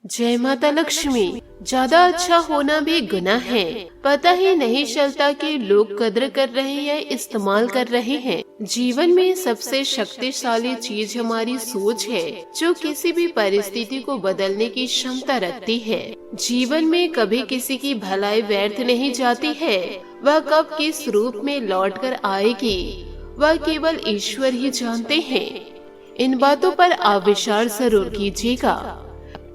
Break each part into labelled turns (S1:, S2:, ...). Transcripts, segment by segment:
S1: जय माता लक्ष्मी। ज्यादा अच्छा होना भी गुनाह है। पता ही नहीं चलता कि लोग कद्र कर रहे हैं, इस्तेमाल कर रहे हैं। जीवन में सबसे शक्तिशाली चीज हमारी सोच है, जो किसी भी परिस्थिति को बदलने की क्षमता रखती है। जीवन में कभी किसी की भलाई व्यर्थ नहीं जाती है। वह कब किस रूप में लौट कर आएगी, वह केवल ईश्वर ही जानते हैं। इन बातों पर आप विचार जरूर कीजिएगा।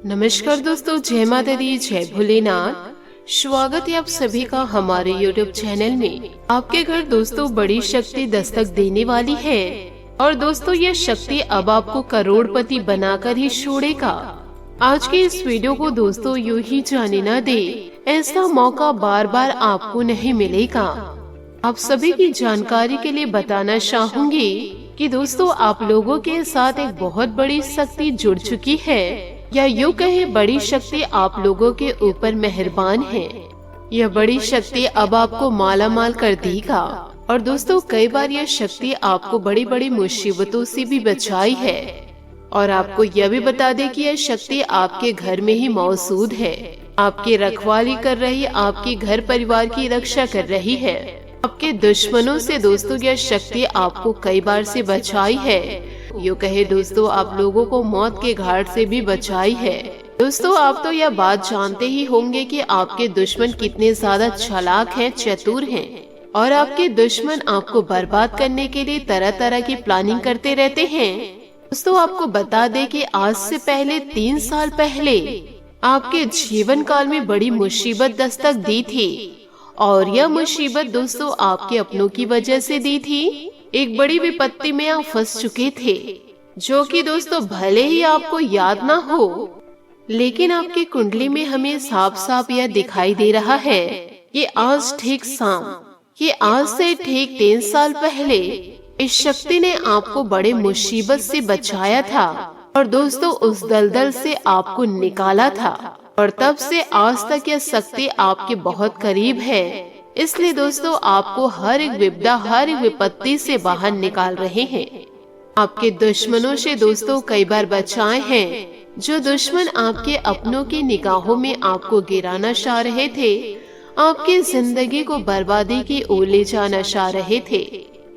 S1: नमस्कार दोस्तों, जय माता दी, जय भोलेनाथ। स्वागत है आप सभी का हमारे YouTube चैनल में। आपके घर दोस्तों बड़ी शक्ति दस्तक देने वाली है और दोस्तों यह शक्ति अब आपको करोड़पति बनाकर ही छोड़ेगा। आज के इस वीडियो को दोस्तों यूं ही जाने न दे, ऐसा मौका बार बार आपको नहीं मिलेगा। आप सभी की जानकारी के लिए बताना चाहूँगी कि दोस्तों आप लोगों के साथ एक बहुत बड़ी शक्ति जुड़ चुकी है, या यूँ कहे बड़ी शक्ति आप लोगों के ऊपर मेहरबान है। यह बड़ी शक्ति अब आपको माला माल कर देगा। और दोस्तों कई बार यह शक्ति आपको बड़ी बड़ी मुसीबतों से भी बचाई है। और आपको यह भी बता दे कि यह शक्ति आपके घर में ही मौजूद है, आपकी रखवाली कर रही, आपके घर परिवार की रक्षा कर रही है। आपके दुश्मनों से दोस्तों यह शक्ति आपको कई बार से बचाई है। यूँ कहे दोस्तों आप लोगों को मौत के घाट से भी बचाई है। दोस्तों आप तो यह बात जानते ही होंगे कि आपके दुश्मन कितने ज्यादा चालाक हैं, चतुर हैं। और आपके दुश्मन आपको बर्बाद करने के लिए तरह तरह की प्लानिंग करते रहते हैं। दोस्तों आपको बता दें कि आज से पहले 3 साल पहले आपके जीवन काल में बड़ी मुसीबत दस्तक दी थी। और यह मुसीबत दोस्तों आपके अपनों की वजह से दी थी। एक बड़ी विपत्ति में आप फंस चुके थे, जो कि दोस्तों भले ही आपको याद ना हो, लेकिन आपकी कुंडली में हमें साफ साफ यह दिखाई दे रहा है कि आज से ठीक 3 साल पहले इस शक्ति ने आपको बड़े मुसीबत से बचाया था और दोस्तों उस दलदल से आपको निकाला था। और तब से आज तक यह शक्ति आपके बहुत करीब है। इसलिए दोस्तों आपको हर एक विपदा, हर एक विपत्ति से बाहर निकाल रहे हैं। आपके दुश्मनों से दोस्तों कई बार बचाए हैं। जो दुश्मन आपके अपनों की निगाहों में आपको गिराना चाह रहे थे, आपकी जिंदगी को बर्बादी की ओर ले जाना चाह रहे थे।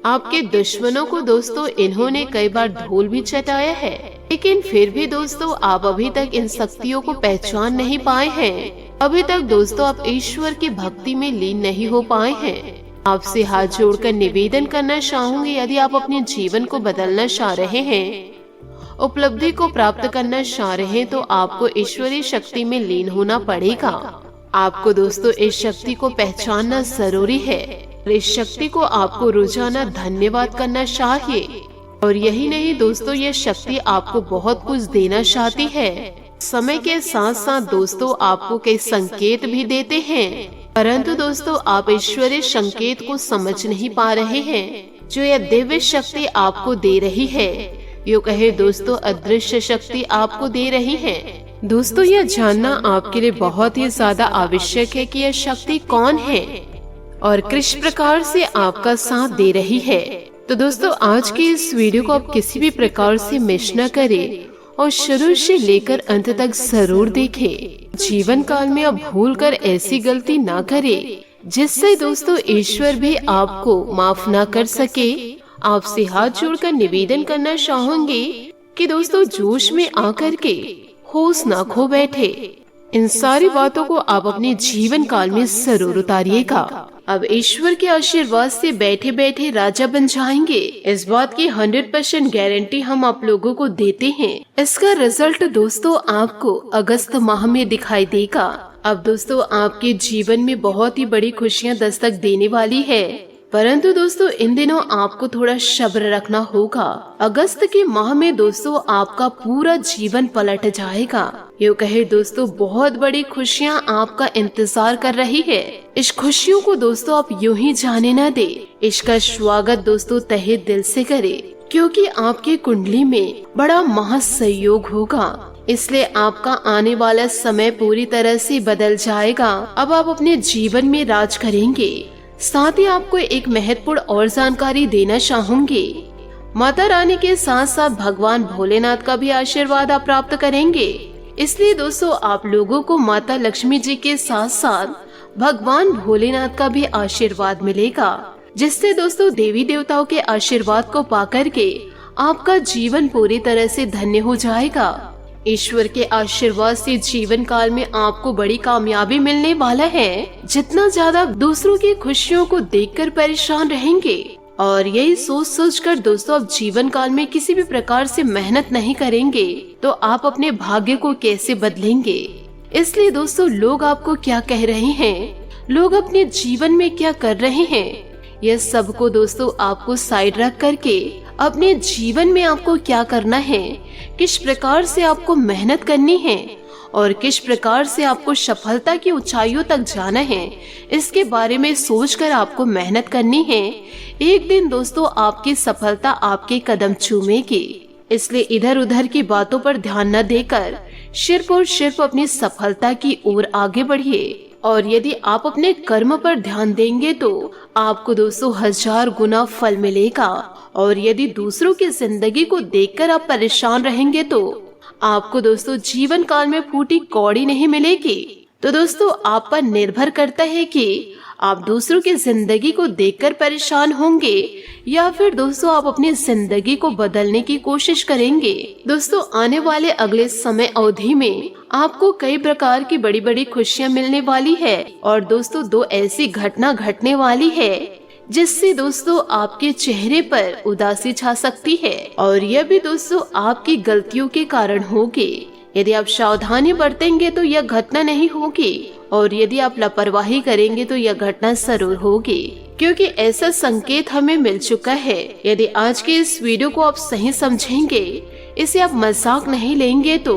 S1: आपके दुश्मनों को दोस्तों इन्होंने कई बार धूल भी चटाया है, लेकिन फिर भी दोस्तों आप अभी तक इन शक्तियों को पहचान नहीं पाए हैं। अभी तक दोस्तों आप ईश्वर की भक्ति में लीन नहीं हो पाए हैं। आपसे हाथ जोड़कर निवेदन करना चाहूंगी, यदि आप अपने जीवन को बदलना चाह रहे हैं, उपलब्धि को प्राप्त करना चाह रहे हैं, तो आपको ईश्वरीय शक्ति में लीन होना पड़ेगा। आपको दोस्तों इस शक्ति को पहचानना जरूरी है। इस शक्ति को आपको रोजाना धन्यवाद करना चाहिए। और यही नहीं दोस्तों, ये शक्ति आपको बहुत कुछ देना चाहती है। समय के साथ साथ दोस्तों आपको कई संकेत भी देते हैं, परंतु दोस्तों आप ईश्वरीय संकेत को समझ नहीं पा रहे हैं, जो यह दिव्य शक्ति आपको दे रही है। यूँ कहे दोस्तों अदृश्य शक्ति आपको दे रही है। दोस्तों यह जानना आपके लिए बहुत ही ज्यादा आवश्यक है कि यह शक्ति कौन है और किस प्रकार से आपका साथ दे रही है। तो दोस्तों आज की इस वीडियो को आप किसी भी प्रकार से मिस न करें और शुरू से लेकर अंत तक जरूर देखें। जीवन काल में आप भूल कर ऐसी गलती ना करें जिससे दोस्तों ईश्वर भी आपको माफ ना कर सके। आपसे हाथ जोड़कर निवेदन करना चाहूंगी कि दोस्तों जोश में आकर के होश ना खो बैठे। इन सारी बातों को आप अपने जीवन काल में जरूर उतारिएगा। अब ईश्वर के आशीर्वाद से बैठे बैठे राजा बन जाएंगे, इस बात की 100% गारंटी हम आप लोगों को देते हैं। इसका रिजल्ट दोस्तों आपको अगस्त माह में दिखाई देगा। अब दोस्तों आपके जीवन में बहुत ही बड़ी खुशियां दस्तक देने वाली है, परंतु दोस्तों इन दिनों आपको थोड़ा सब्र रखना होगा। अगस्त के माह में दोस्तों आपका पूरा जीवन पलट जाएगा। यूँ कहे दोस्तों बहुत बड़ी खुशियाँ आपका इंतजार कर रही है। इस खुशियों को दोस्तों आप यूं ही जाने न दे। इसका स्वागत दोस्तों तहे दिल से करे, क्योंकि आपकी कुंडली में बड़ा महासहयोग होगा। इसलिए आपका आने वाला समय पूरी तरह से बदल जाएगा। अब आप अपने जीवन में राज करेंगे। साथ ही आपको एक महत्वपूर्ण और जानकारी देना चाहूंगी। माता रानी के साथ साथ भगवान भोलेनाथ का भी आशीर्वाद आप प्राप्त करेंगे। इसलिए दोस्तों आप लोगों को माता लक्ष्मी जी के साथ साथ भगवान भोलेनाथ का भी आशीर्वाद मिलेगा, जिससे दोस्तों देवी देवताओं के आशीर्वाद को पाकर के आपका जीवन पूरी तरह से धन्य हो जाएगा। ईश्वर के आशीर्वाद से जीवन काल में आपको बड़ी कामयाबी मिलने वाला है। जितना ज्यादा दूसरों की खुशियों को देखकर परेशान रहेंगे और यही सोच सोच कर दोस्तों आप जीवन काल में किसी भी प्रकार से मेहनत नहीं करेंगे तो आप अपने भाग्य को कैसे बदलेंगे। इसलिए दोस्तों लोग आपको क्या कह रहे हैं, लोग अपने जीवन में क्या कर रहे हैं, यह सब को दोस्तों आपको साइड रख करके अपने जीवन में आपको क्या करना है, किस प्रकार से आपको मेहनत करनी है और किस प्रकार से आपको सफलता की ऊंचाइयों तक जाना है, इसके बारे में सोचकर आपको मेहनत करनी है। एक दिन दोस्तों आपकी सफलता आपके कदम चूमेगी। इसलिए इधर उधर की बातों पर ध्यान न देकर सिर्फ और सिर्फ अपनी सफलता की ओर आगे बढ़िए। और यदि आप अपने कर्म पर ध्यान देंगे तो आपको दोस्तों 1000 गुना फल मिलेगा। और यदि दूसरों की जिंदगी को देखकर आप परेशान रहेंगे तो आपको दोस्तों जीवन काल में फूटी कौड़ी नहीं मिलेगी। तो दोस्तों आप पर निर्भर करता है कि आप दूसरों की जिंदगी को देखकर परेशान होंगे या फिर दोस्तों आप अपनी जिंदगी को बदलने की कोशिश करेंगे। दोस्तों आने वाले अगले समय अवधि में आपको कई प्रकार की बड़ी बड़ी खुशियां मिलने वाली है और दोस्तों 2 ऐसी घटना घटने वाली है जिससे दोस्तों आपके चेहरे पर उदासी छा सकती है और यह भी दोस्तों आपकी गलतियों के कारण होगी। यदि आप सावधानी बरतेंगे तो यह घटना नहीं होगी और यदि आप लापरवाही करेंगे तो यह घटना जरूर होगी, क्योंकि ऐसा संकेत हमें मिल चुका है। यदि आज के इस वीडियो को आप सही समझेंगे, इसे आप मजाक नहीं लेंगे तो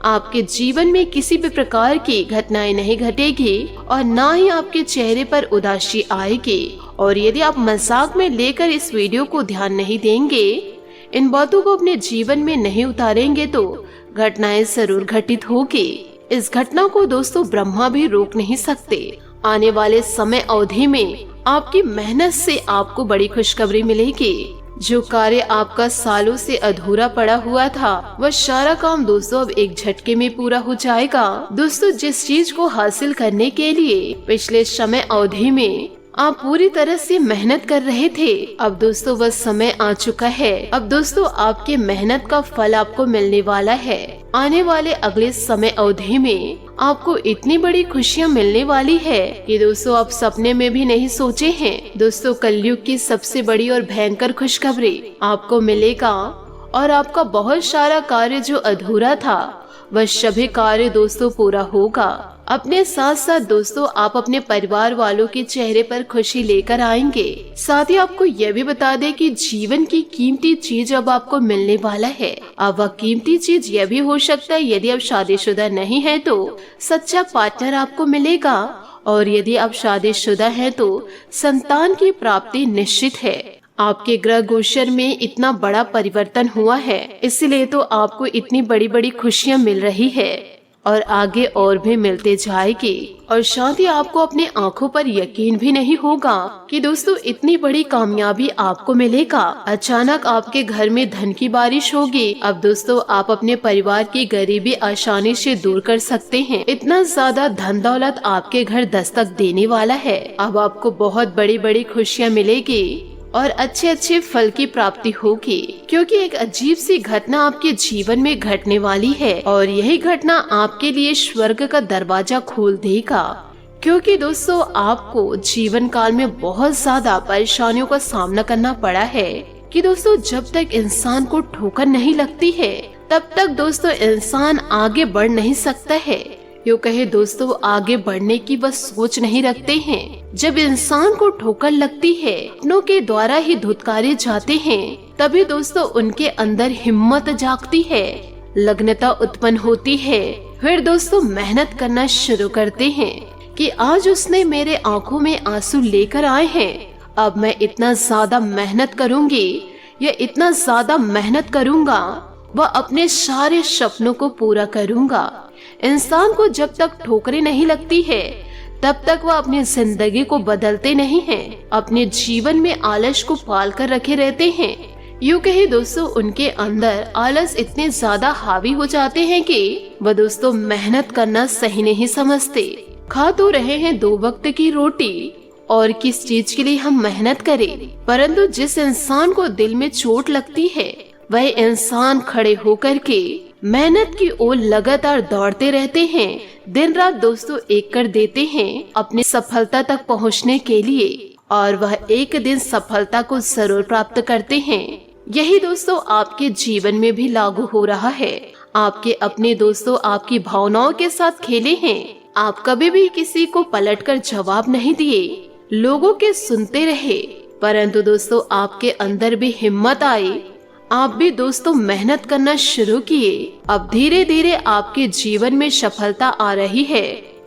S1: आपके जीवन में किसी भी प्रकार की घटनाएं नहीं घटेगी और ना ही आपके चेहरे पर उदासी आएगी। और यदि आप मजाक में लेकर इस वीडियो को ध्यान नहीं देंगे, इन बातों को अपने जीवन में नहीं उतारेंगे तो घटनाएं जरूर घटित होगी। इस घटना को दोस्तों ब्रह्मा भी रोक नहीं सकते। आने वाले समय अवधि में आपकी मेहनत से आपको बड़ी खुशखबरी मिलेगी। जो कार्य आपका सालों से अधूरा पड़ा हुआ था वह सारा काम दोस्तों अब एक झटके में पूरा हो जाएगा। दोस्तों जिस चीज को हासिल करने के लिए पिछले समय अवधि में आप पूरी तरह से मेहनत कर रहे थे, अब दोस्तों वह समय आ चुका है। अब दोस्तों आपके मेहनत का फल आपको मिलने वाला है। आने वाले अगले समय अवधि में आपको इतनी बड़ी खुशियां मिलने वाली है कि दोस्तों आप सपने में भी नहीं सोचे हैं। दोस्तों कलयुग की सबसे बड़ी और भयंकर खुशखबरी आपको मिलेगा और आपका बहुत सारा कार्य जो अधूरा था वह सभी कार्य दोस्तों पूरा होगा। अपने साथ साथ दोस्तों आप अपने परिवार वालों के चेहरे पर खुशी लेकर आएंगे। साथ ही आपको यह भी बता दें कि जीवन की कीमती चीज अब आपको मिलने वाला है। अब वह कीमती चीज यह भी हो सकता है, यदि आप शादीशुदा नहीं है तो सच्चा पार्टनर आपको मिलेगा और यदि आप शादीशुदा है तो संतान की प्राप्ति निश्चित है। आपके ग्रह गोचर में इतना बड़ा परिवर्तन हुआ है, इसलिए तो आपको इतनी बड़ी बड़ी खुशियां मिल रही है और आगे और भी मिलते जाएगी। और साथ ही आपको अपने आंखों पर यकीन भी नहीं होगा कि दोस्तों इतनी बड़ी कामयाबी आपको मिलेगा। अचानक आपके घर में धन की बारिश होगी। अब दोस्तों आप अपने परिवार की गरीबी आसानी से दूर कर सकते हैं। इतना ज्यादा धन दौलत आपके घर दस्तक देने वाला है। अब आपको बहुत बड़ी बड़ी खुशियाँ मिलेगी और अच्छे अच्छे फल की प्राप्ति होगी, क्योंकि एक अजीब सी घटना आपके जीवन में घटने वाली है और यही घटना आपके लिए स्वर्ग का दरवाजा खोल देगा। क्योंकि दोस्तों आपको जीवन काल में बहुत ज्यादा परेशानियों का सामना करना पड़ा है कि दोस्तों जब तक इंसान को ठोकर नहीं लगती है तब तक दोस्तों इंसान आगे बढ़ नहीं सकता है। यूँ कहे दोस्तों आगे बढ़ने की बस सोच नहीं रखते हैं। जब इंसान को ठोकर लगती है, अपनों के द्वारा ही धुतकारे जाते हैं, तभी दोस्तों उनके अंदर हिम्मत जागती है, लग्नता उत्पन्न होती है। फिर दोस्तों मेहनत करना शुरू करते हैं कि आज उसने मेरे आंखों में आंसू लेकर आए हैं, अब मैं इतना ज्यादा मेहनत करूंगी या इतना ज्यादा मेहनत करूंगा, वह अपने सारे सपनों को पूरा करूंगा। इंसान को जब तक ठोकरें नहीं लगती है तब तक वह अपनी जिंदगी को बदलते नहीं हैं। अपने जीवन में आलस को पाल कर रखे रहते हैं यूँ कहे दोस्तों उनके अंदर आलस इतने ज्यादा हावी हो जाते हैं कि वह दोस्तों मेहनत करना सही नहीं समझते। खा तो रहे हैं 2 वक्त की रोटी और किस चीज के लिए हम मेहनत करें, परंतु जिस इंसान को दिल में चोट लगती है वह इंसान खड़े होकर के मेहनत की ओर लगातार दौड़ते रहते हैं। दिन रात दोस्तों एक कर देते हैं अपनी सफलता तक पहुंचने के लिए और वह एक दिन सफलता को जरूर प्राप्त करते हैं। यही दोस्तों आपके जीवन में भी लागू हो रहा है। आपके अपने दोस्तों आपकी भावनाओं के साथ खेले हैं। आप कभी भी किसी को पलटकर जवाब नहीं दिए, लोगों के सुनते रहे, परंतु दोस्तों आपके अंदर भी हिम्मत आई। आप भी दोस्तों मेहनत करना शुरू किए। अब धीरे धीरे आपके जीवन में सफलता आ रही है।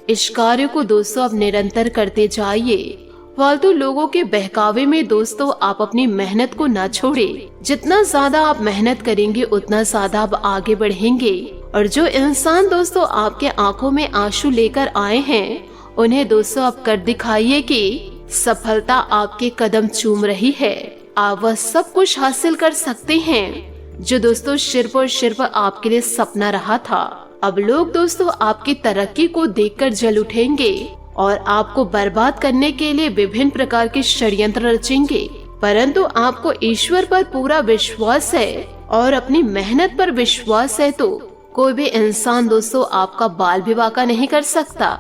S1: इस कार्य को दोस्तों अब निरंतर करते जाइए। फालतू लोगों के बहकावे में दोस्तों आप अपनी मेहनत को ना छोड़े। जितना ज्यादा आप मेहनत करेंगे उतना ज्यादा आप आगे बढ़ेंगे। और जो इंसान दोस्तों आपके आंखों में आंसू लेकर आए हैं उन्हें दोस्तों आप कर दिखाइए कि सफलता आपके कदम चूम रही है। आप वह सब कुछ हासिल कर सकते हैं जो दोस्तों सिर्फ और सिर्फ आपके लिए सपना रहा था। अब लोग दोस्तों आपकी तरक्की को देखकर जल उठेंगे और आपको बर्बाद करने के लिए विभिन्न प्रकार के षड्यंत्र रचेंगे, परंतु आपको ईश्वर पर पूरा विश्वास है और अपनी मेहनत पर विश्वास है तो कोई भी इंसान दोस्तों आपका बाल भी बांका नहीं कर सकता।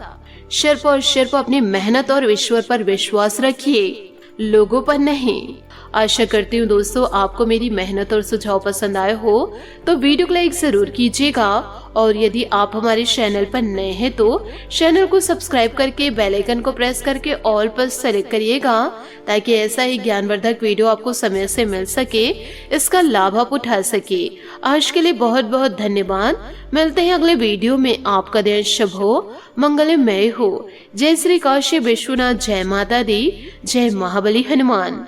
S1: सिर्फ और सिर्फ अपनी मेहनत और ईश्वर पर विश्वास रखिए, लोगों पर नहीं। आशा करती हूँ दोस्तों आपको मेरी मेहनत और सुझाव पसंद आए हो तो वीडियो को लाइक जरूर कीजिएगा और यदि आप हमारे चैनल पर नए हैं तो चैनल को सब्सक्राइब करके बेल आइकन को प्रेस करके ऑल पर सेलेक्ट करिएगा ताकि ऐसा ही ज्ञानवर्धक वीडियो आपको समय से मिल सके, इसका लाभ आप उठा सके। आज के लिए बहुत बहुत धन्यवाद। मिलते हैं अगले वीडियो में। आपका दिन शुभ हो, मंगलमय हो। जय श्री काशी विश्वनाथ, जय माता दी, जय महाबली हनुमान।